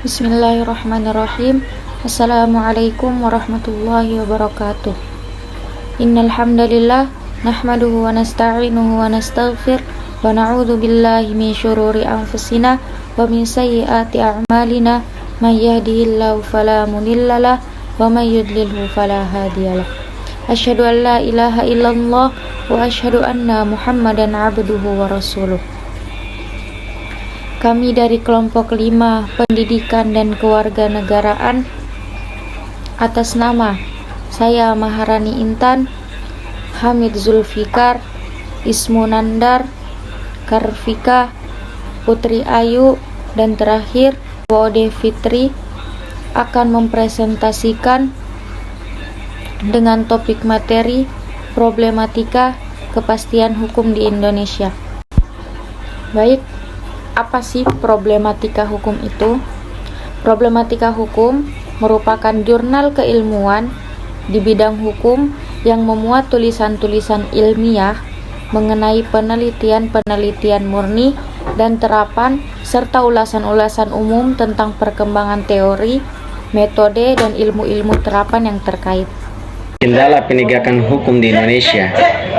Bismillahirrahmanirrahim. Assalamualaikum warahmatullahi wabarakatuh. Innal hamdalillah nahmaduhu wa nasta'inuhu wa nastaghfir wa na'udzu billahi min syururi anfusina wa min sayyiati a'malina may yahdihillahu fala mudhillalah wa may yudlilhu fala hadiyalah. Asyhadu an la ilaha illallah wa asyhadu anna Muhammadan abduhu wa rasuluh. Kami dari kelompok 5 Pendidikan dan Kewarganegaraan, atas nama saya Maharani Intan, Hamid Zulfikar, Ismu Nandar, Karfika, Putri Ayu, dan terakhir Wode Fitri akan mempresentasikan dengan topik materi problematika kepastian hukum di Indonesia. Baik, apa sih problematika hukum itu? Problematika hukum merupakan jurnal keilmuan di bidang hukum yang memuat tulisan-tulisan ilmiah mengenai penelitian-penelitian murni dan terapan serta ulasan-ulasan umum tentang perkembangan teori, metode, dan ilmu-ilmu terapan yang terkait. Kendala penegakan hukum di Indonesia.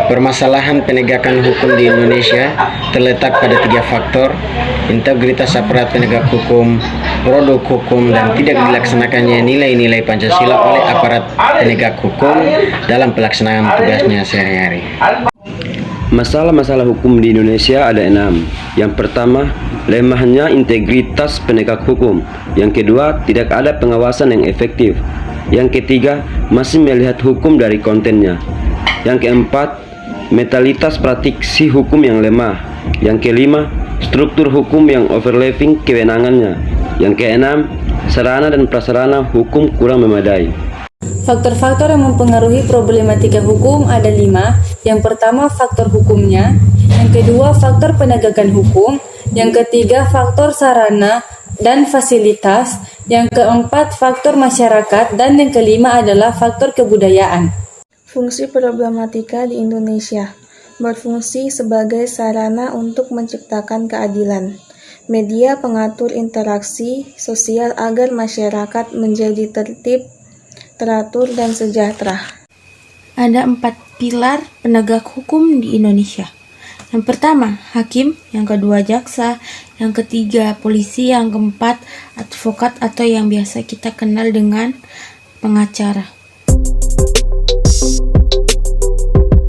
Permasalahan penegakan hukum di Indonesia terletak pada 3 faktor: integritas aparat penegak hukum, produk hukum, dan tidak dilaksanakannya nilai-nilai Pancasila oleh aparat penegak hukum dalam pelaksanaan tugasnya sehari-hari. Masalah-masalah hukum di Indonesia ada 6. Yang pertama, lemahnya integritas penegak hukum. Yang kedua, tidak ada pengawasan yang efektif. Yang ketiga, masih melihat hukum dari kontennya. Yang keempat, metalitas praktisi hukum yang lemah. Yang kelima, struktur hukum yang overlapping kewenangannya. Yang keenam, sarana dan prasarana hukum kurang memadai. Faktor-faktor yang mempengaruhi problematika hukum ada 5. Yang pertama, faktor hukumnya. Yang kedua, faktor penegakan hukum. Yang ketiga, faktor sarana dan fasilitas. Yang keempat, faktor masyarakat. Dan yang kelima adalah faktor kebudayaan. Fungsi problematika di Indonesia berfungsi sebagai sarana untuk menciptakan keadilan. Media pengatur interaksi sosial agar masyarakat menjadi tertib, teratur, dan sejahtera. Ada 4 pilar penegak hukum di Indonesia. Yang pertama, hakim. Yang kedua, jaksa. Yang ketiga, polisi. Yang keempat, advokat atau yang biasa kita kenal dengan pengacara.